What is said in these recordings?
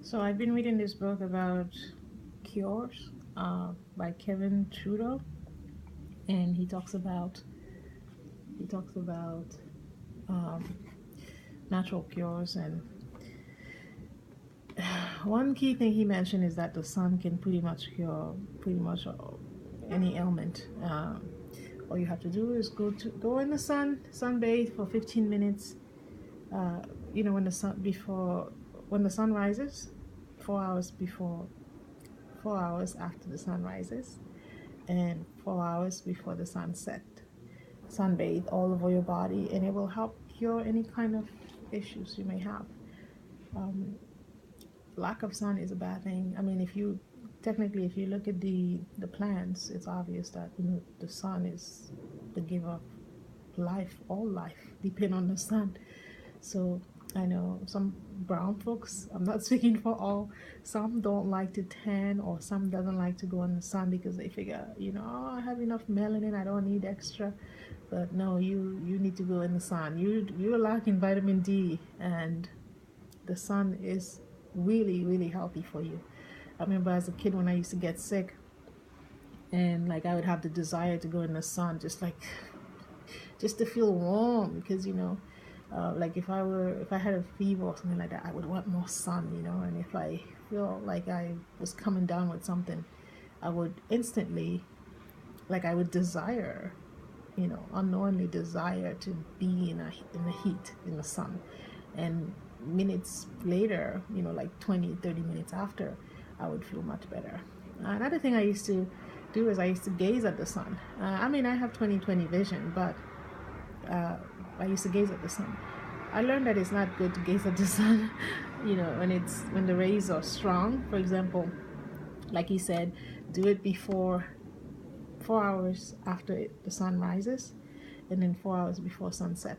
So I've been reading this book about cures by Kevin Trudeau, and he talks about um, natural cures. And one key thing he mentioned is that the sun can pretty much cure pretty much any ailment. All you have to do is go in the sun, sunbathe for 15 minutes. Uh, when the sun rises, 4 hours before, 4 hours after the sun rises, and 4 hours before the sunset. Sunbathe all over your body, and it will help cure any kind of issues you may have. Um, Lack of sun is a bad thing. I mean, if you look at the plants, it's obvious that the sun is the giver of life. All life depend on the sun. So I know some brown folks, I'm not speaking for all, some don't like to tan, or some doesn't like to go in the sun because they figure, oh, I have enough melanin, I don't need extra. But no, you need to go in the sun. You're lacking vitamin D, and the sun is really, really healthy for you. I remember as a kid when I used to get sick, and like I would have the desire to go in the sun, just to feel warm, because like if I had a fever or something like that, I would want more sun, and if I feel like I was coming down with something, I would instantly, like I would desire, unknowingly desire to be in the heat, in the sun. And minutes later, like 20, 30 minutes after, I would feel much better. Another thing I used to do is I used to gaze at the sun. I mean, I have 20/20 vision, but uh, I used to gaze at the sun. I learned that it's not good to gaze at the sun, when the rays are strong. For example, like he said, do it before 4 hours after the sun rises, and then 4 hours before sunset.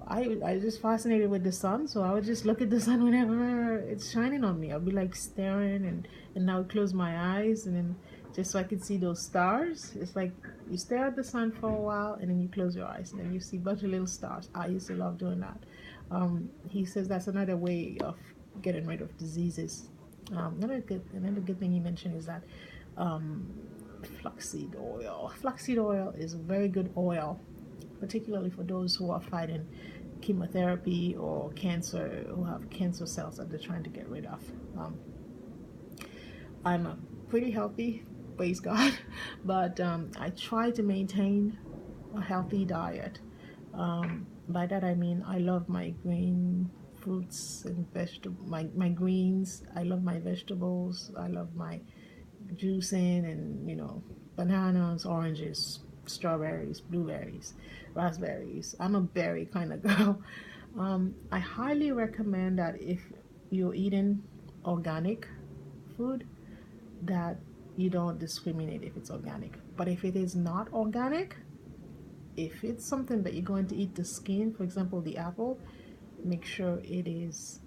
I was just fascinated with the sun, so I would just look at the sun whenever it's shining on me. I'll be like staring, and I would close my eyes, and then just so I could see those stars. It's like you stare at the sun for a while, and then you close your eyes, and then you see a bunch of little stars. I used to love doing that. He says that's another way of getting rid of diseases. Another good thing he mentioned is that um, flaxseed oil. Flaxseed oil is a very good oil, particularly for those who are fighting chemotherapy or cancer, who have cancer cells that they're trying to get rid of. I'm pretty healthy, praise God, but I try to maintain a healthy diet. By that I mean I love my green fruits and vegetables, my greens. I love my vegetables. I love my juicing, and bananas, oranges, strawberries, blueberries, raspberries. I'm a berry kind of girl. I highly recommend that if you're eating organic food, that you don't discriminate if it's organic. But if it is not organic, if it's something that you're going to eat the skin, for example, the apple, make sure it is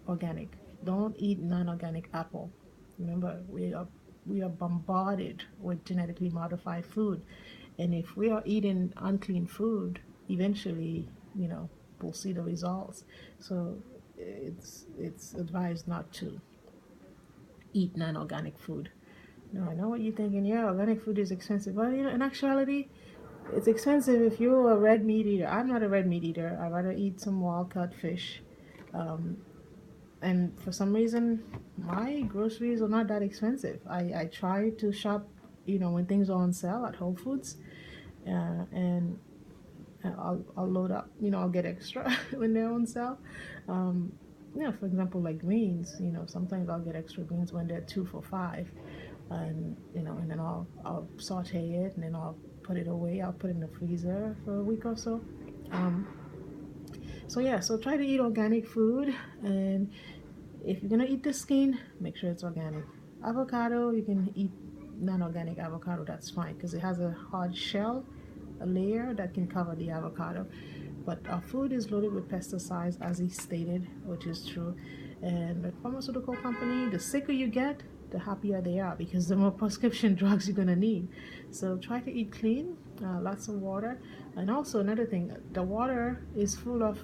organic. Don't eat non-organic apple. Remember, we are bombarded with genetically modified food, and if we are eating unclean food, eventually, we'll see the results. So it's advised not to eat non-organic food. No, I know what you're thinking. Yeah, organic food is expensive, but in actuality, it's expensive if you're a red meat eater. I'm not a red meat eater. I rather eat some wild caught fish. Um, and for some reason, my groceries are not that expensive. I try to shop, when things are on sale at Whole Foods, and I'll load up. I'll get extra when they're on sale. Um, for example, like greens. Sometimes I'll get extra greens when they're 2 for $5, and then I'll saute it, and then I'll put it away. I'll put it in the freezer for a week or so. Um, so yeah, so try to eat organic food, and if you're gonna eat the skin, make sure it's organic. Avocado, you can eat non-organic avocado. That's fine because it has a hard shell, a layer that can cover the avocado. But our food is loaded with pesticides, as he stated, which is true. And the pharmaceutical company, the sicker you get, the happier they are, because the more prescription drugs you're gonna need. So try to eat clean, lots of water, and also another thing, the water is full of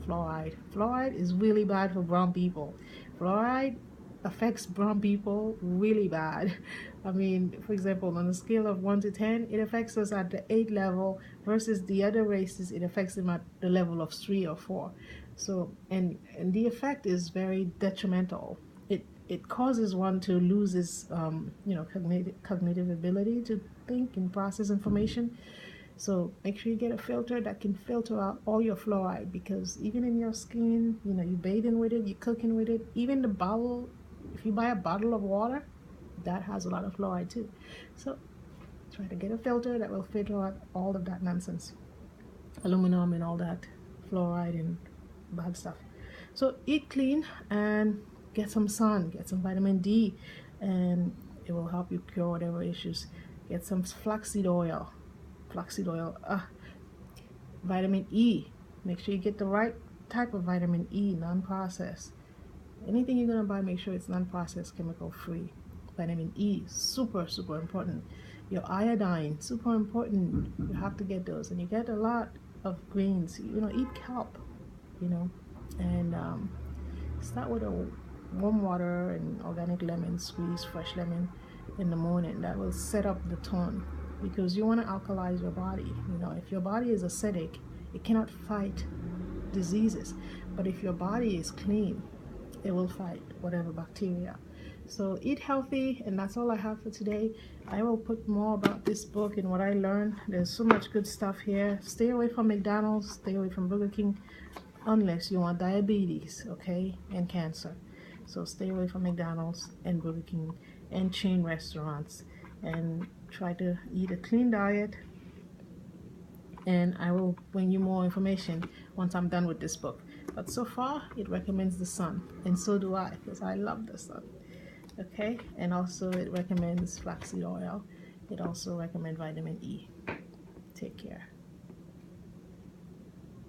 fluoride. Fluoride is really bad for brown people. Fluoride affects brown people really bad. I mean, for example, on a scale of 1 to 10, it affects us at the 8 level, versus the other races, it affects them at the level of 3 or 4. So, and the effect is very detrimental. It causes one to lose his, cognitive ability to think and process information. So make sure you get a filter that can filter out all your fluoride, because even in your skin, you're bathing with it, you're cooking with it. Even the bottle, if you buy a bottle of water, that has a lot of fluoride too. So try to get a filter that will filter out all of that nonsense, aluminum and all that fluoride and bad stuff. So eat clean and get some sun, get some vitamin D, and it will help you cure whatever issues. Get some flaxseed oil. Flaxseed oil. Vitamin E. Make sure you get the right type of vitamin E, non-processed. Anything you're gonna buy, make sure it's non-processed, chemical free. Vitamin E, super, super important. Your iodine, super important. You have to get those, and you get a lot of greens. Eat kelp. And start with a warm water and organic lemon, squeeze fresh lemon in the morning. That will set up the tone, because you want to alkalize your body. If your body is acidic, it cannot fight diseases. But if your body is clean, it will fight whatever bacteria. So eat healthy, and that's all I have for today. I will put more about this book and what I learned. There's so much good stuff here. Stay away from McDonald's, stay away from Burger King, unless you want diabetes, okay, and cancer. So stay away from McDonald's and Burger King and chain restaurants, and try to eat a clean diet. And I will bring you more information once I'm done with this book. But so far, it recommends the sun, and so do I, because I love the sun. Okay, and also it recommends flaxseed oil. It also recommends vitamin E. Take care.